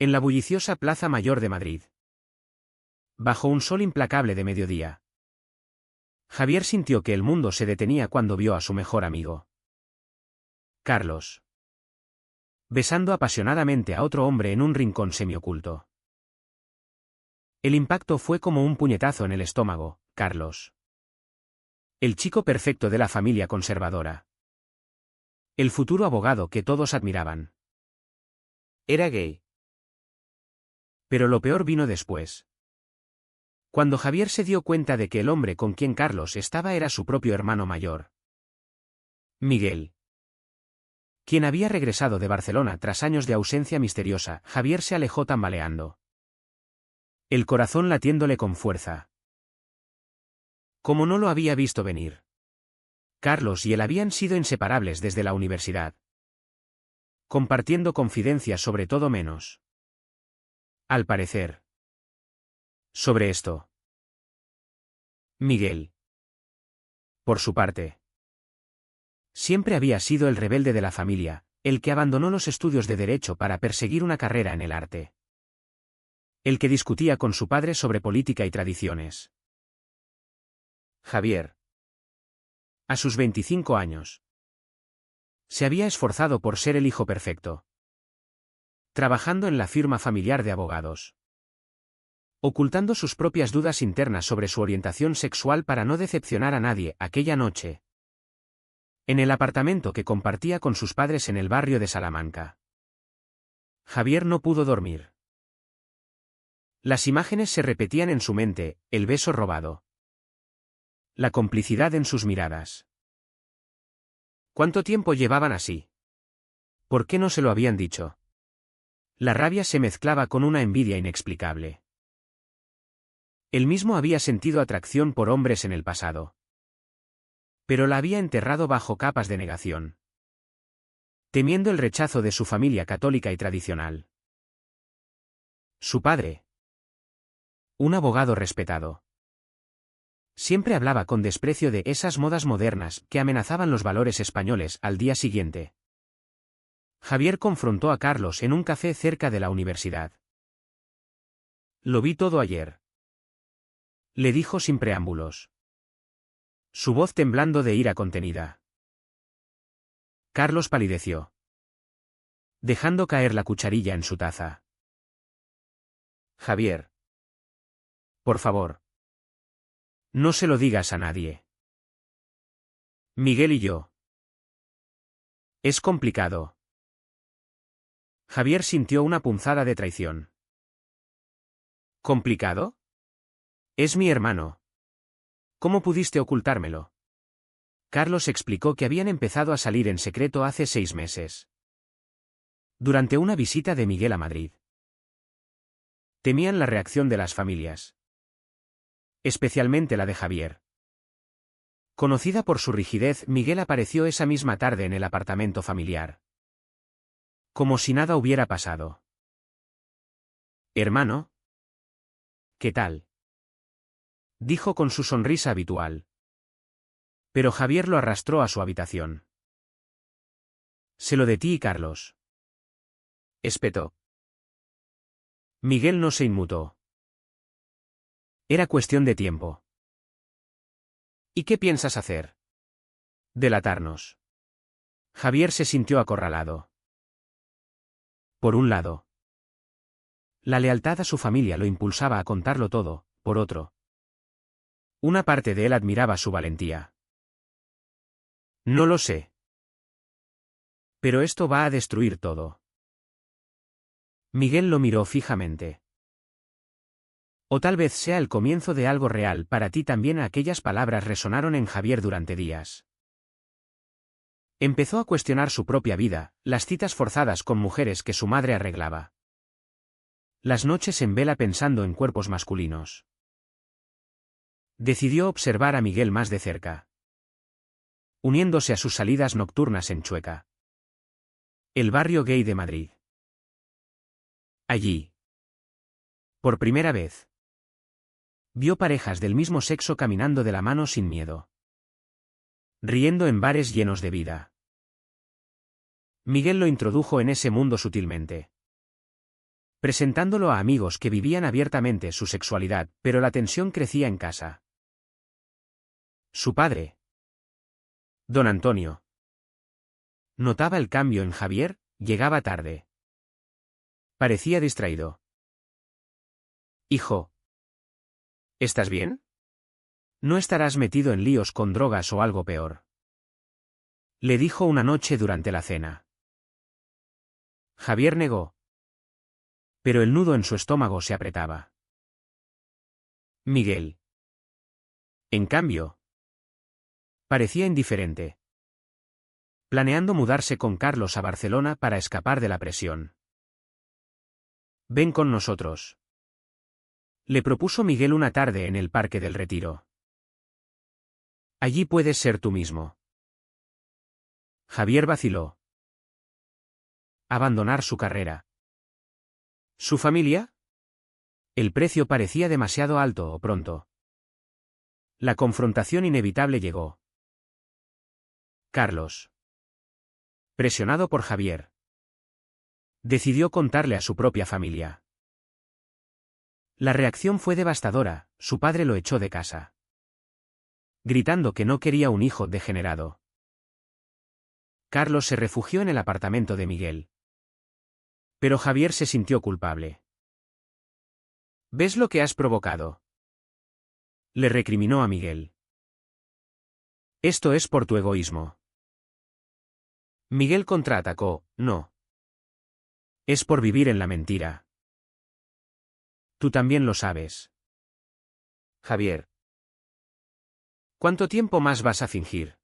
En la bulliciosa Plaza Mayor de Madrid. Bajo un sol implacable de mediodía. Javier sintió que el mundo se detenía cuando vio a su mejor amigo, Carlos, besando apasionadamente a otro hombre en un rincón semioculto. El impacto fue como un puñetazo en el estómago. Carlos, el chico perfecto de la familia conservadora. El futuro abogado que todos admiraban. Era gay. Pero lo peor vino después. Cuando Javier se dio cuenta de que el hombre con quien Carlos estaba era su propio hermano mayor, Miguel, quien había regresado de Barcelona tras años de ausencia misteriosa. Javier se alejó tambaleando, el corazón latiéndole con fuerza. Como no lo había visto venir. Carlos y él habían sido inseparables desde la universidad, compartiendo confidencias sobre todo menos, al parecer, sobre esto. Miguel, por su parte, siempre había sido el rebelde de la familia, el que abandonó los estudios de Derecho para perseguir una carrera en el arte. El que discutía con su padre sobre política y tradiciones. Javier, a sus 25 años, se había esforzado por ser el hijo perfecto, trabajando en la firma familiar de abogados, ocultando sus propias dudas internas sobre su orientación sexual para no decepcionar a nadie. Aquella noche, en el apartamento que compartía con sus padres en el barrio de Salamanca, Javier no pudo dormir. Las imágenes se repetían en su mente: el beso robado, la complicidad en sus miradas. ¿Cuánto tiempo llevaban así? ¿Por qué no se lo habían dicho? La rabia se mezclaba con una envidia inexplicable. Él mismo había sentido atracción por hombres en el pasado, pero la había enterrado bajo capas de negación, temiendo el rechazo de su familia católica y tradicional. Su padre, un abogado respetado, siempre hablaba con desprecio de esas modas modernas que amenazaban los valores españoles. Al día siguiente, Javier confrontó a Carlos en un café cerca de la universidad. Lo vi todo ayer, le dijo sin preámbulos, su voz temblando de ira contenida. Carlos palideció, dejando caer la cucharilla en su taza. Javier, por favor, no se lo digas a nadie. Miguel y yo. Es complicado. Javier sintió una punzada de traición. ¿Complicado? Es mi hermano. ¿Cómo pudiste ocultármelo? Carlos explicó que habían empezado a salir en secreto hace 6 meses. Durante una visita de Miguel a Madrid. Temían la reacción de las familias, especialmente la de Javier. Conocida por su rigidez, Miguel apareció esa misma tarde en el apartamento familiar, como si nada hubiera pasado. Hermano, ¿qué tal?, dijo con su sonrisa habitual. Pero Javier lo arrastró a su habitación. Sé lo de ti y Carlos, espetó. Miguel no se inmutó. Era cuestión de tiempo. ¿Y qué piensas hacer? Delatarnos. Javier se sintió acorralado. Por un lado, la lealtad a su familia lo impulsaba a contarlo todo. Por otro, una parte de él admiraba su valentía. No lo sé. Pero esto va a destruir todo. Miguel lo miró fijamente. O tal vez sea el comienzo de algo real para ti también. Aquellas palabras resonaron en Javier durante días. Empezó a cuestionar su propia vida, las citas forzadas con mujeres que su madre arreglaba, las noches en vela pensando en cuerpos masculinos. Decidió observar a Miguel más de cerca, uniéndose a sus salidas nocturnas en Chueca, el barrio gay de Madrid. Allí, por primera vez, vio parejas del mismo sexo caminando de la mano sin miedo, riendo en bares llenos de vida. Miguel lo introdujo en ese mundo sutilmente. presentándolo a amigos que vivían abiertamente su sexualidad, pero la tensión crecía en casa. Su padre, don Antonio, notaba el cambio en Javier, llegaba tarde. Parecía distraído. Hijo, ¿estás bien? ¿No estarás metido en líos con drogas o algo peor? Le dijo una noche durante la cena. Javier negó. Pero el nudo en su estómago se apretaba. Miguel, en cambio, parecía indiferente, planeando mudarse con Carlos a Barcelona para escapar de la presión. Ven con nosotros. Le propuso Miguel una tarde en el Parque del Retiro. Allí puedes ser tú mismo. Javier vaciló. Abandonar su carrera. ¿Su familia? El precio parecía demasiado alto o pronto. La confrontación inevitable llegó. Carlos, presionado por Javier, decidió contarle a su propia familia. La reacción fue devastadora, su padre lo echó de casa, gritando que no quería un hijo degenerado. Carlos se refugió en el apartamento de Miguel. Pero Javier se sintió culpable. ¿Ves lo que has provocado?, le recriminó a Miguel. Esto es por tu egoísmo. Miguel contraatacó, no. Es por vivir en la mentira. Tú también lo sabes. Javier. ¿Cuánto tiempo más vas a fingir?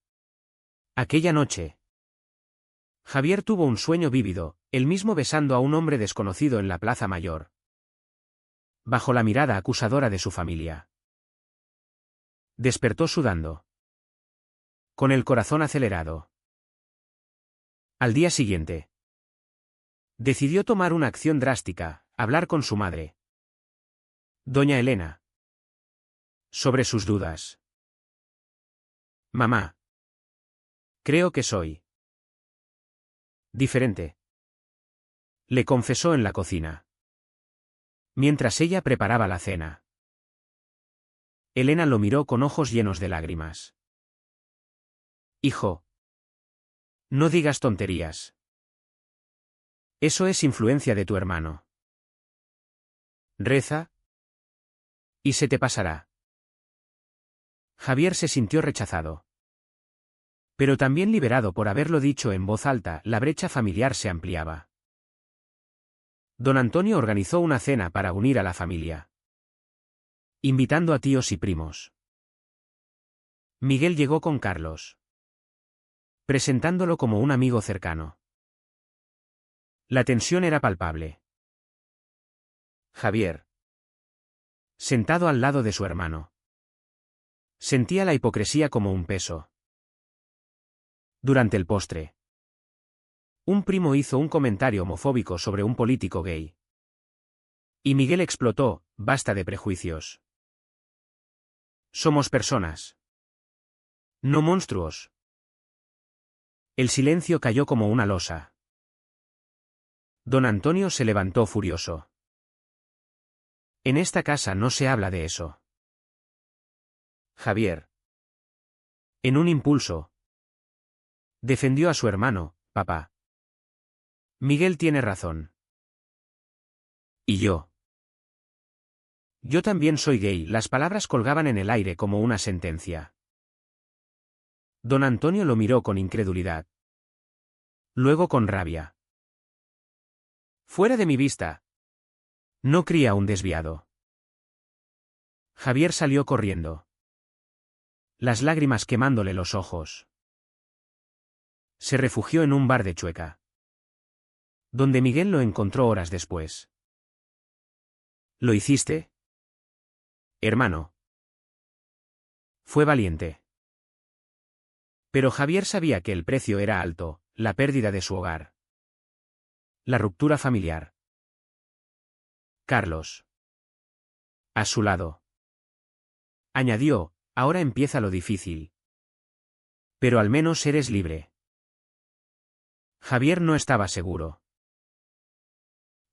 Aquella noche, Javier tuvo un sueño vívido, él mismo besando a un hombre desconocido en la Plaza Mayor, bajo la mirada acusadora de su familia. Despertó sudando, con el corazón acelerado. Al día siguiente, decidió tomar una acción drástica, hablar con su madre, doña Elena, sobre sus dudas. Mamá, creo que soy diferente, le confesó en la cocina, mientras ella preparaba la cena. Elena lo miró con ojos llenos de lágrimas. Hijo, no digas tonterías. Eso es influencia de tu hermano. Reza, y se te pasará. Javier se sintió rechazado. Pero también liberado por haberlo dicho en voz alta, la brecha familiar se ampliaba. Don Antonio organizó una cena para unir a la familia, invitando a tíos y primos. Miguel llegó con Carlos, presentándolo como un amigo cercano. La tensión era palpable. Javier, sentado al lado de su hermano, sentía la hipocresía como un peso. Durante el postre, un primo hizo un comentario homofóbico sobre un político gay. Y Miguel explotó, basta de prejuicios. Somos personas, no monstruos. El silencio cayó como una losa. Don Antonio se levantó furioso. En esta casa no se habla de eso. Javier, en un impulso, defendió a su hermano, papá. Miguel tiene razón. ¿Y yo? Yo también soy gay. Las palabras colgaban en el aire como una sentencia. Don Antonio lo miró con incredulidad. Luego con rabia. Fuera de mi vista. No cría un desviado. Javier salió corriendo, las lágrimas quemándole los ojos. Se refugió en un bar de Chueca, donde Miguel lo encontró horas después. ¿Lo hiciste, hermano? Fue valiente. Pero Javier sabía que el precio era alto, la pérdida de su hogar, la ruptura familiar. Carlos, a su lado, añadió, ahora empieza lo difícil. Pero al menos eres libre. Javier no estaba seguro.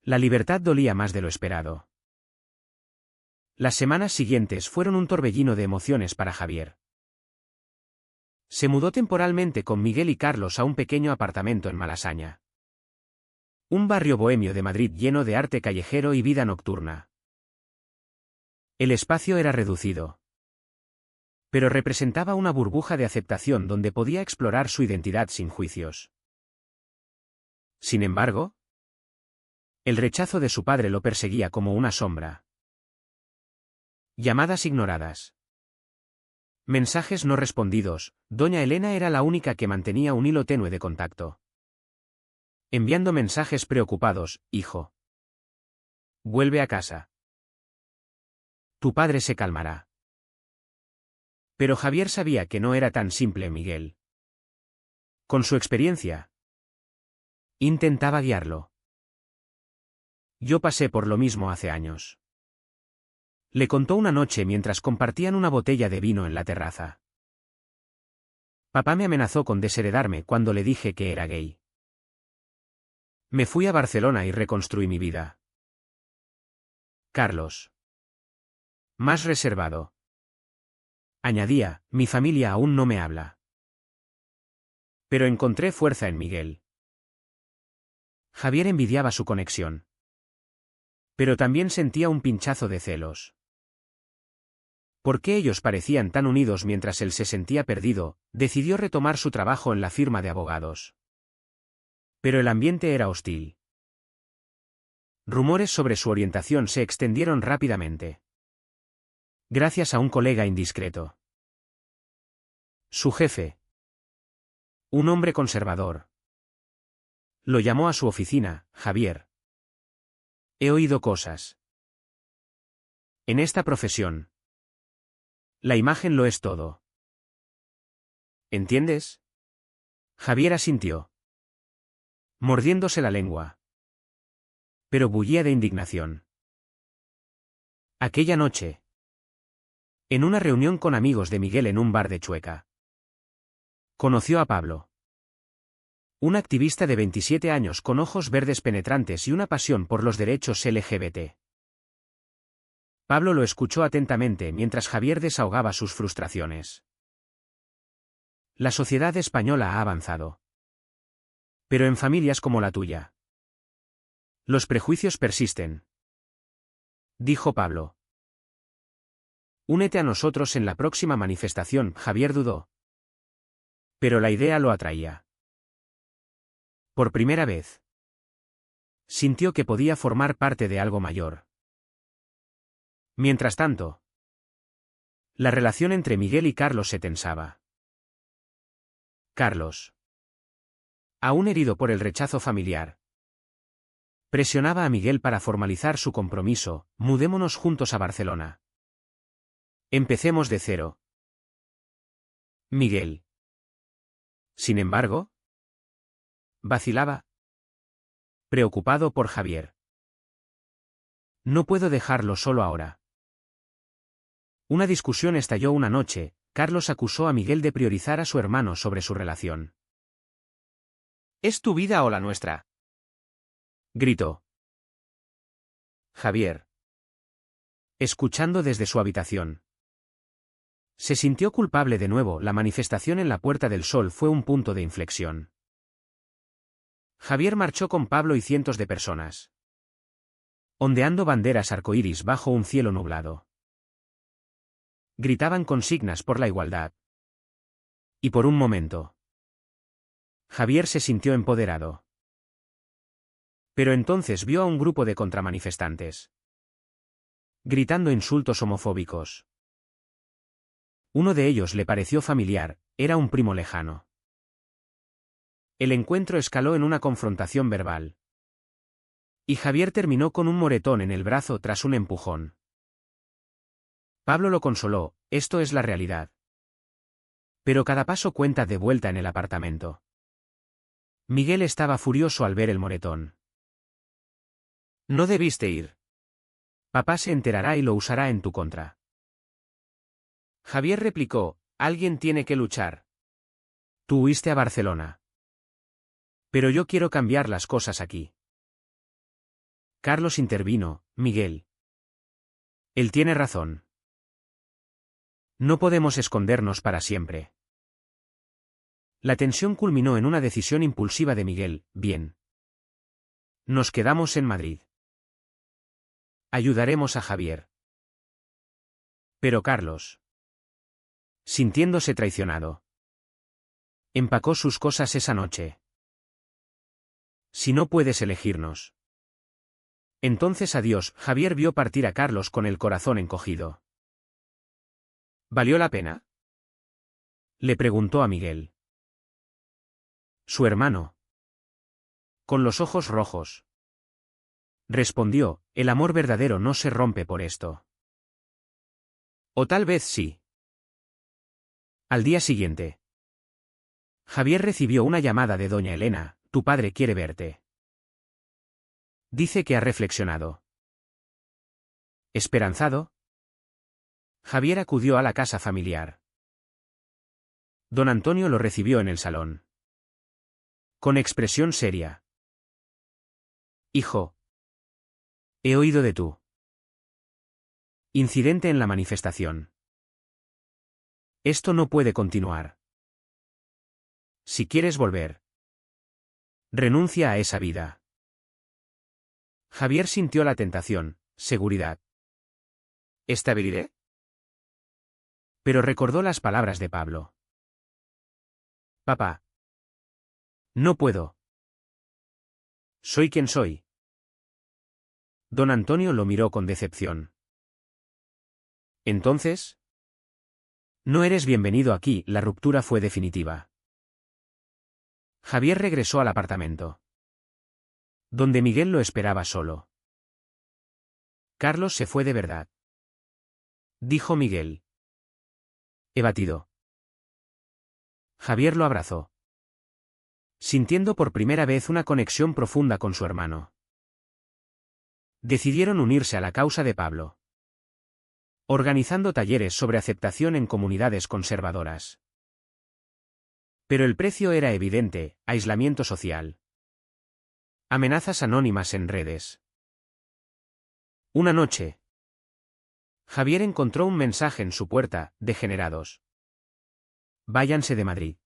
La libertad dolía más de lo esperado. Las semanas siguientes fueron un torbellino de emociones para Javier. Se mudó temporalmente con Miguel y Carlos a un pequeño apartamento en Malasaña. Un barrio bohemio de Madrid lleno de arte callejero y vida nocturna. El espacio era reducido, pero representaba una burbuja de aceptación donde podía explorar su identidad sin juicios. Sin embargo, el rechazo de su padre lo perseguía como una sombra. Llamadas ignoradas. Mensajes no respondidos. Doña Elena era la única que mantenía un hilo tenue de contacto. Enviando mensajes preocupados: hijo, vuelve a casa. Tu padre se calmará. Pero Javier sabía que no era tan simple Miguel. Con su experiencia, intentaba guiarlo. Yo pasé por lo mismo hace años. Le contó una noche mientras compartían una botella de vino en la terraza. Papá me amenazó con desheredarme cuando le dije que era gay. Me fui a Barcelona y reconstruí mi vida. Carlos. Más reservado. Añadía: mi familia aún no me habla. Pero encontré fuerza en Miguel. Javier envidiaba su conexión. Pero también sentía un pinchazo de celos. ¿Por qué ellos parecían tan unidos mientras él se sentía perdido? Decidió retomar su trabajo en la firma de abogados. Pero el ambiente era hostil. Rumores sobre su orientación se extendieron rápidamente. Gracias a un colega indiscreto. Su jefe, un hombre conservador, lo llamó a su oficina: Javier, he oído cosas. En esta profesión, la imagen lo es todo. ¿Entiendes? Javier asintió, mordiéndose la lengua. Pero bullía de indignación. Aquella noche, en una reunión con amigos de Miguel en un bar de Chueca, conoció a Pablo. Un activista de 27 años con ojos verdes penetrantes y una pasión por los derechos LGBT. Pablo lo escuchó atentamente mientras Javier desahogaba sus frustraciones. La sociedad española ha avanzado. Pero en familias como la tuya, los prejuicios persisten, dijo Pablo. Únete a nosotros en la próxima manifestación. Javier dudó. Pero la idea lo atraía. Por primera vez, sintió que podía formar parte de algo mayor. Mientras tanto, la relación entre Miguel y Carlos se tensaba. Carlos, aún herido por el rechazo familiar, presionaba a Miguel para formalizar su compromiso: mudémonos juntos a Barcelona. Empecemos de cero. Miguel, sin embargo, vacilaba, preocupado por Javier. No puedo dejarlo solo ahora. Una discusión estalló una noche. Carlos acusó a Miguel de priorizar a su hermano sobre su relación. ¿Es tu vida o la nuestra?, gritó Javier, escuchando desde su habitación. Se sintió culpable de nuevo. La manifestación en la Puerta del Sol fue un punto de inflexión. Javier marchó con Pablo y cientos de personas, ondeando banderas arcoíris bajo un cielo nublado. Gritaban consignas por la igualdad. Y por un momento, Javier se sintió empoderado. Pero entonces vio a un grupo de contramanifestantes, gritando insultos homofóbicos. Uno de ellos le pareció familiar: era un primo lejano. El encuentro escaló en una confrontación verbal. Y Javier terminó con un moretón en el brazo tras un empujón. Pablo lo consoló: esto es la realidad. Pero cada paso cuenta. De vuelta en el apartamento, Miguel estaba furioso al ver el moretón. No debiste ir. Papá se enterará y lo usará en tu contra. Javier replicó: alguien tiene que luchar. Tú huiste a Barcelona. Pero yo quiero cambiar las cosas aquí. Carlos intervino, Miguel. Él tiene razón. No podemos escondernos para siempre. La tensión culminó en una decisión impulsiva de Miguel, bien. Nos quedamos en Madrid. Ayudaremos a Javier. Pero Carlos, sintiéndose traicionado, empacó sus cosas esa noche. Si no puedes elegirnos. Entonces adiós. Javier vio partir a Carlos con el corazón encogido. ¿Valió la pena? Le preguntó a Miguel. Su hermano. Con los ojos rojos. Respondió, el amor verdadero no se rompe por esto. O tal vez sí. Al día siguiente. Javier recibió una llamada de doña Elena, tu padre quiere verte. Dice que ha reflexionado. ¿Esperanzado? Javier acudió a la casa familiar. Don Antonio lo recibió en el salón. Con expresión seria. Hijo. He oído de tú. Incidente en la manifestación. Esto no puede continuar. Si quieres volver. Renuncia a esa vida. Javier sintió la tentación, seguridad. ¿Estabilidad? Pero recordó las palabras de Pablo. Papá. No puedo. Soy quien soy. Don Antonio lo miró con decepción. Entonces. No eres bienvenido aquí, la ruptura fue definitiva. Javier regresó al apartamento. Donde Miguel lo esperaba solo. Carlos se fue de verdad. Dijo Miguel. He batido. Javier lo abrazó. Sintiendo por primera vez una conexión profunda con su hermano. Decidieron unirse a la causa de Pablo. Organizando talleres sobre aceptación en comunidades conservadoras. Pero el precio era evidente, aislamiento social. Amenazas anónimas en redes. Una noche. Javier encontró un mensaje en su puerta, degenerados. Váyanse de Madrid.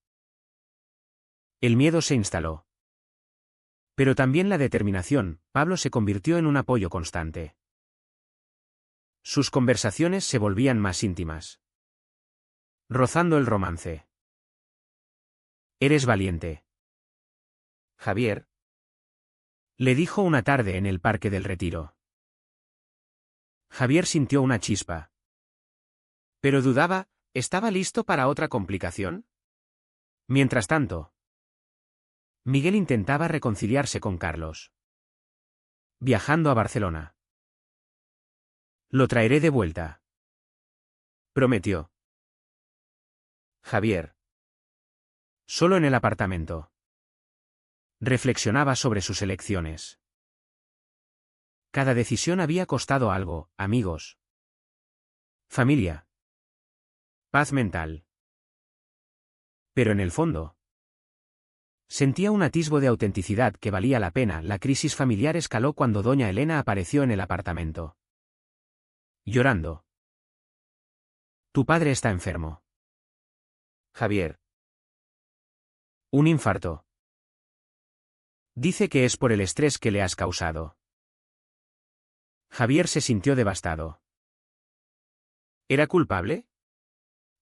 El miedo se instaló. Pero también la determinación, Pablo se convirtió en un apoyo constante. Sus conversaciones se volvían más íntimas. Rozando el romance. Eres valiente. Javier. Le dijo una tarde en el Parque del Retiro. Javier sintió una chispa. Pero dudaba, ¿estaba listo para otra complicación? Mientras tanto, Miguel intentaba reconciliarse con Carlos. Viajando a Barcelona. Lo traeré de vuelta. Prometió. Javier. Solo en el apartamento. Reflexionaba sobre sus elecciones. Cada decisión había costado algo, amigos. Familia. Paz mental. Pero en el fondo. Sentía un atisbo de autenticidad que valía la pena. La crisis familiar escaló cuando doña Elena apareció en el apartamento. Llorando. Tu padre está enfermo. Javier. Un infarto. Dice que es por el estrés que le has causado. Javier se sintió devastado. ¿Era culpable?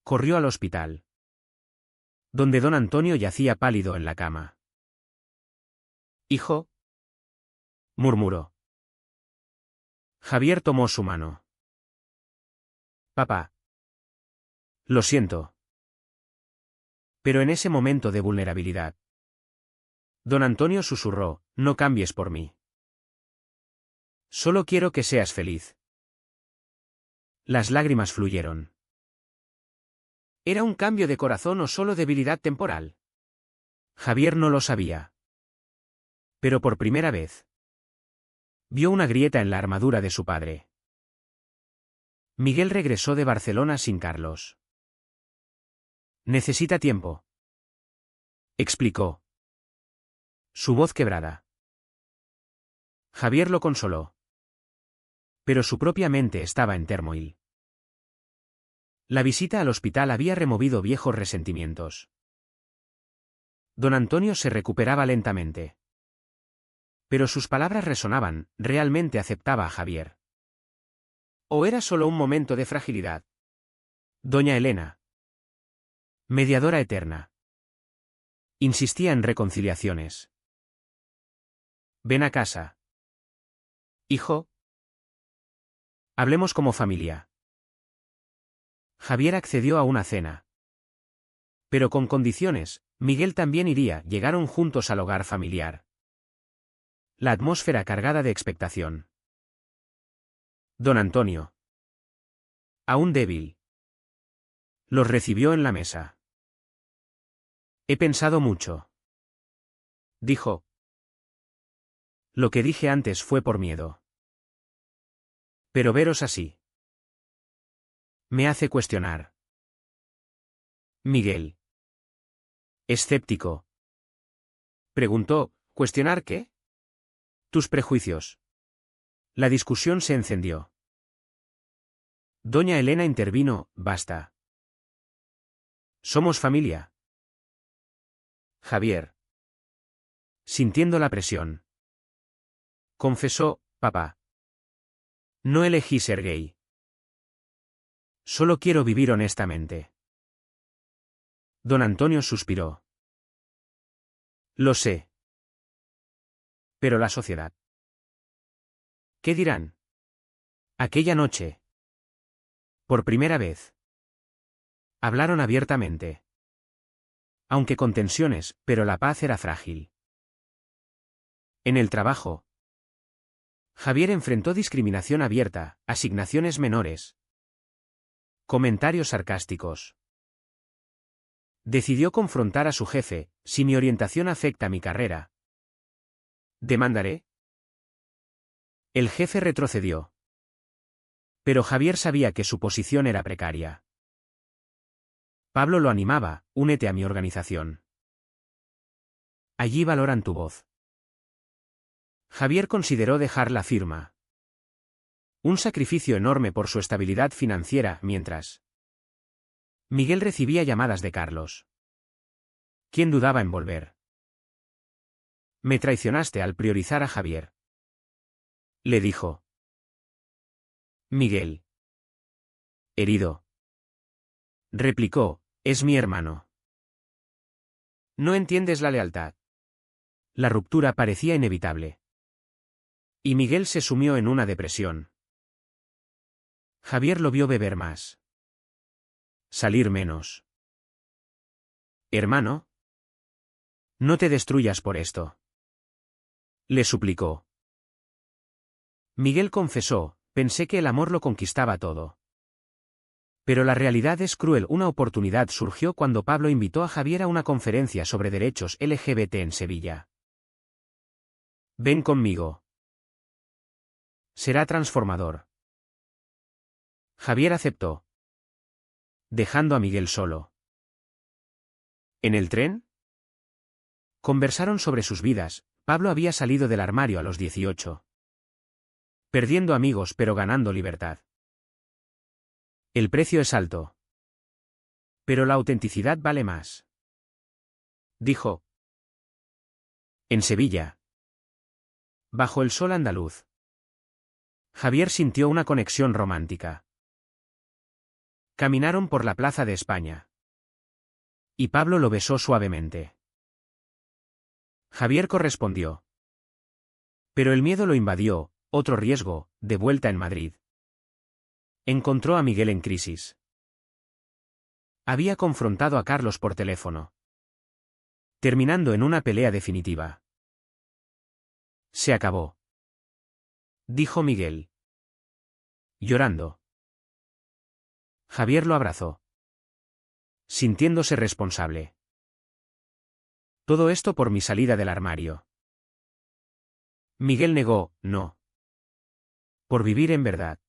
Corrió al hospital. Donde don Antonio yacía pálido en la cama. Hijo. Murmuró. Javier tomó su mano. Papá. Lo siento. Pero en ese momento de vulnerabilidad. Don Antonio susurró, no cambies por mí. Solo quiero que seas feliz. Las lágrimas fluyeron. ¿Era un cambio de corazón o solo debilidad temporal? Javier no lo sabía. Pero por primera vez. Vio una grieta en la armadura de su padre. Miguel regresó de Barcelona sin Carlos. Necesita tiempo. Explicó. Su voz quebrada. Javier lo consoló. Pero su propia mente estaba en turmoil. La visita al hospital había removido viejos resentimientos. Don Antonio se recuperaba lentamente. Pero sus palabras resonaban, realmente aceptaba a Javier. ¿O era solo un momento de fragilidad? Doña Elena, mediadora eterna, insistía en reconciliaciones. Ven a casa. Hijo. Hablemos como familia. Javier accedió a una cena. Pero con condiciones, Miguel también iría, llegaron juntos al hogar familiar. La atmósfera cargada de expectación. Don Antonio, aún débil, los recibió en la mesa. He pensado mucho, dijo. Lo que dije antes fue por miedo. Pero veros así me hace cuestionar. Miguel, escéptico, preguntó, ¿cuestionar qué? Tus prejuicios. La discusión se encendió. Doña Elena intervino, basta. Somos familia. Javier, sintiendo la presión, confesó, papá. No elegí ser gay. Solo quiero vivir honestamente. Don Antonio suspiró. Lo sé. Pero la sociedad. ¿Qué dirán? Aquella noche. Por primera vez. Hablaron abiertamente. Aunque con tensiones, pero la paz era frágil. En el trabajo. Javier enfrentó discriminación abierta, asignaciones menores. Comentarios sarcásticos. Decidió confrontar a su jefe, si mi orientación afecta mi carrera. ¿Demandaré? El jefe retrocedió. Pero Javier sabía que su posición era precaria. Pablo lo animaba, únete a mi organización. Allí valoran tu voz. Javier consideró dejar la firma. Un sacrificio enorme por su estabilidad financiera, mientras Miguel recibía llamadas de Carlos. ¿Quién dudaba en volver? Me traicionaste al priorizar a Javier, le dijo. Miguel, herido, replicó, es mi hermano. No entiendes la lealtad. La ruptura parecía inevitable. Y Miguel se sumió en una depresión. Javier lo vio beber más. Salir menos. Hermano, no te destruyas por esto, le suplicó. Miguel confesó, pensé que el amor lo conquistaba todo. Pero la realidad es cruel. Una oportunidad surgió cuando Pablo invitó a Javier a una conferencia sobre derechos LGBT en Sevilla. Ven conmigo. Será transformador. Javier aceptó, dejando a Miguel solo. ¿En el tren? Conversaron sobre sus vidas. Pablo había salido del armario a los 18. Perdiendo amigos pero ganando libertad. El precio es alto. Pero la autenticidad vale más. Dijo. En Sevilla. Bajo el sol andaluz. Javier sintió una conexión romántica. Caminaron por la Plaza de España. Y Pablo lo besó suavemente. Javier correspondió. Pero el miedo lo invadió, otro riesgo, de vuelta en Madrid. Encontró a Miguel en crisis. Había confrontado a Carlos por teléfono. Terminando en una pelea definitiva. Se acabó, dijo Miguel, llorando. Javier lo abrazó, sintiéndose responsable. Todo esto por mi salida del armario. Miguel negó, no. Por vivir en verdad.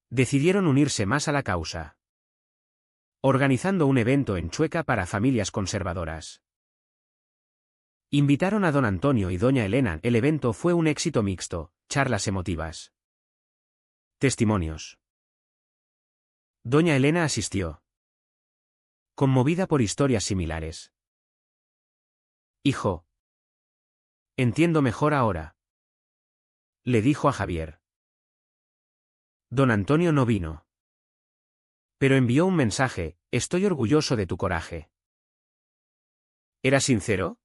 Decidieron unirse más a la causa. Organizando un evento en Chueca para familias conservadoras. Invitaron a don Antonio y doña Elena. El evento fue un éxito mixto, charlas emotivas. Testimonios. Doña Elena asistió, conmovida por historias similares. Hijo. Entiendo mejor ahora, le dijo a Javier. Don Antonio no vino. Pero envió un mensaje: estoy orgulloso de tu coraje. ¿Era sincero?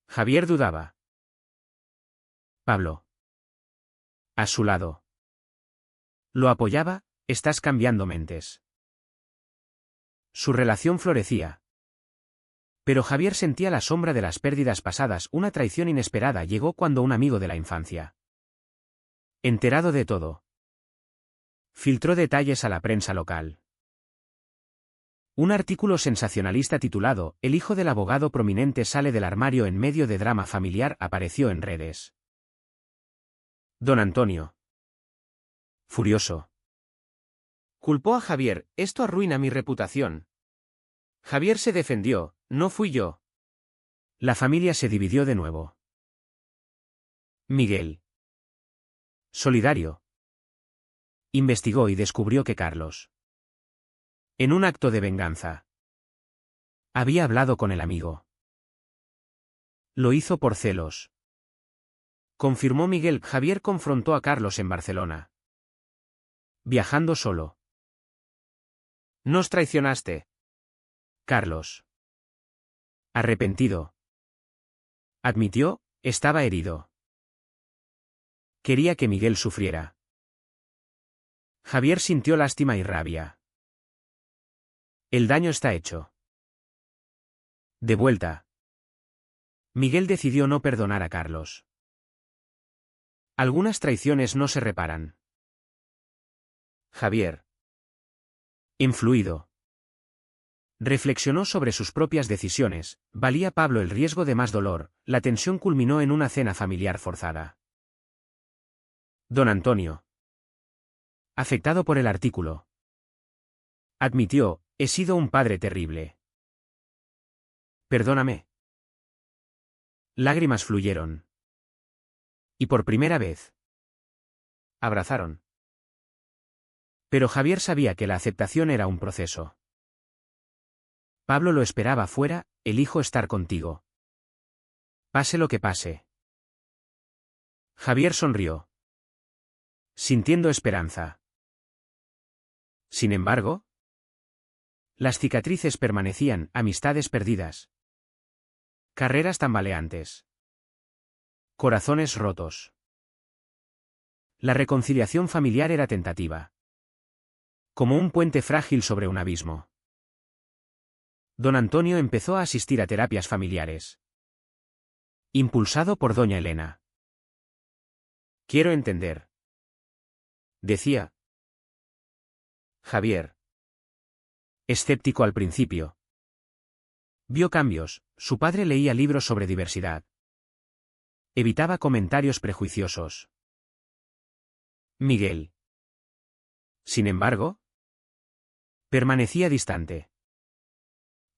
Javier dudaba. Pablo. A su lado. Lo apoyaba: estás cambiando mentes. Su relación florecía. Pero Javier sentía la sombra de las pérdidas pasadas. Una traición inesperada llegó cuando un amigo de la infancia, enterado de todo, filtró detalles a la prensa local. Un artículo sensacionalista titulado «El hijo del abogado prominente sale del armario en medio de drama familiar» apareció en redes. Don Antonio, furioso, culpó a Javier: esto arruina mi reputación. Javier se defendió: no fui yo. La familia se dividió de nuevo. Miguel, solidario, investigó y descubrió que Carlos, en un acto de venganza, había hablado con el amigo. Lo hizo por celos, confirmó Miguel. Javier confrontó a Carlos en Barcelona, viajando solo. Nos traicionaste. Carlos, arrepentido, admitió: estaba herido. Quería que Miguel sufriera. Javier sintió lástima y rabia. El daño está hecho. De vuelta, Miguel decidió no perdonar a Carlos. Algunas traiciones no se reparan. Javier, influido, reflexionó sobre sus propias decisiones. ¿Valía Pablo el riesgo de más dolor? La tensión culminó en una cena familiar forzada. Don Antonio, afectado por el artículo, admitió: he sido un padre terrible. Perdóname. Lágrimas fluyeron. Y por primera vez, abrazaron. Pero Javier sabía que la aceptación era un proceso. Pablo lo esperaba fuera: elijo estar contigo, pase lo que pase. Javier sonrió, sintiendo esperanza. Sin embargo, las cicatrices permanecían: amistades perdidas, carreras tambaleantes, corazones rotos. La reconciliación familiar era tentativa, como un puente frágil sobre un abismo. Don Antonio empezó a asistir a terapias familiares, impulsado por doña Elena. Quiero entender, decía. Javier, escéptico al principio, vio cambios. Su padre leía libros sobre diversidad. Evitaba comentarios prejuiciosos. Miguel, sin embargo, permanecía distante,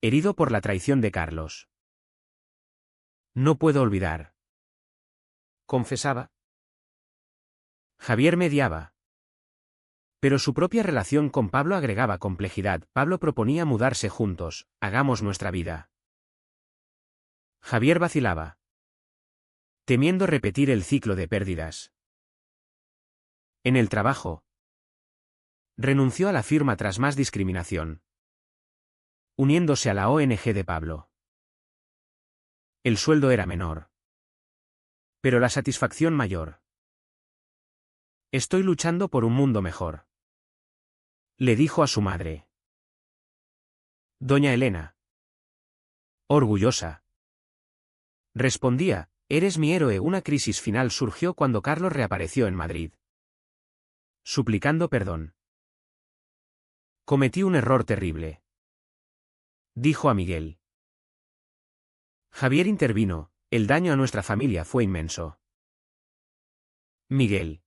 herido por la traición de Carlos. No puedo olvidar, confesaba. Javier mediaba. Pero su propia relación con Pablo agregaba complejidad. Pablo proponía mudarse juntos: hagamos nuestra vida. Javier vacilaba, temiendo repetir el ciclo de pérdidas. En el trabajo, renunció a la firma tras más discriminación, uniéndose a la ONG de Pablo. El sueldo era menor, pero la satisfacción mayor. Estoy luchando por un mundo mejor, le dijo a su madre. Doña Elena, orgullosa, respondía: eres mi héroe. Una crisis final surgió cuando Carlos reapareció en Madrid, suplicando perdón. Cometí un error terrible, dijo a Miguel. Javier intervino: el daño a nuestra familia fue inmenso. Miguel,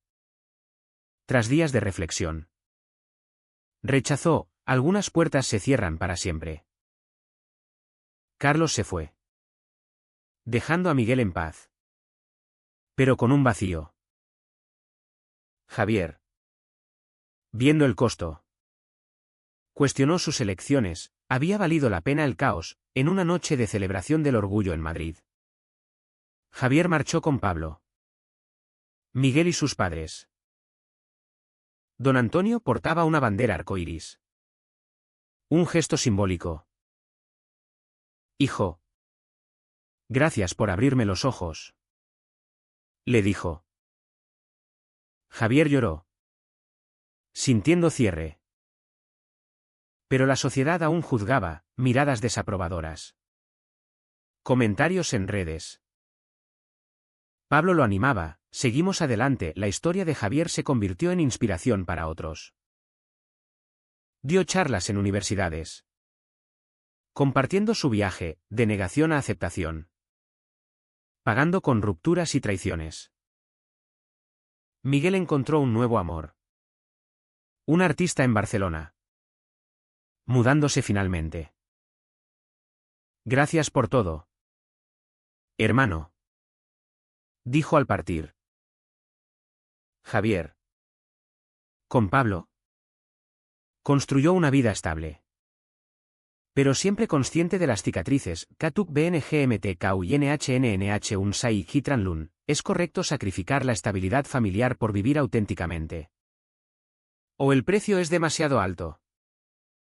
tras días de reflexión, rechazó: algunas puertas se cierran para siempre. Carlos se fue. dejando a Miguel en paz. Pero con un vacío. Javier, viendo el costo, cuestionó sus elecciones. ¿Había valido la pena el caos, en una noche de celebración del orgullo en Madrid? Javier marchó con Pablo, Miguel y sus padres. Don Antonio portaba una bandera arcoíris. Un gesto simbólico. Hijo. Gracias por abrirme los ojos, le dijo. Javier lloró, sintiendo cierre. Pero la sociedad aún juzgaba, miradas desaprobadoras. Comentarios en redes. Pablo lo animaba. Seguimos adelante. La historia de Javier se convirtió en inspiración para otros. Dio charlas en universidades, compartiendo su viaje, de negación a aceptación, pagando con rupturas y traiciones. Miguel encontró un nuevo amor. Un artista en Barcelona. Mudándose finalmente. Gracias por todo, hermano, dijo al partir. Javier, con Pablo, construyó una vida estable. Pero siempre consciente de las cicatrices. Katuk BNGMT KUNHNNH Unsai Hitranlun, es correcto sacrificar la estabilidad familiar por vivir auténticamente. ¿O el precio es demasiado alto?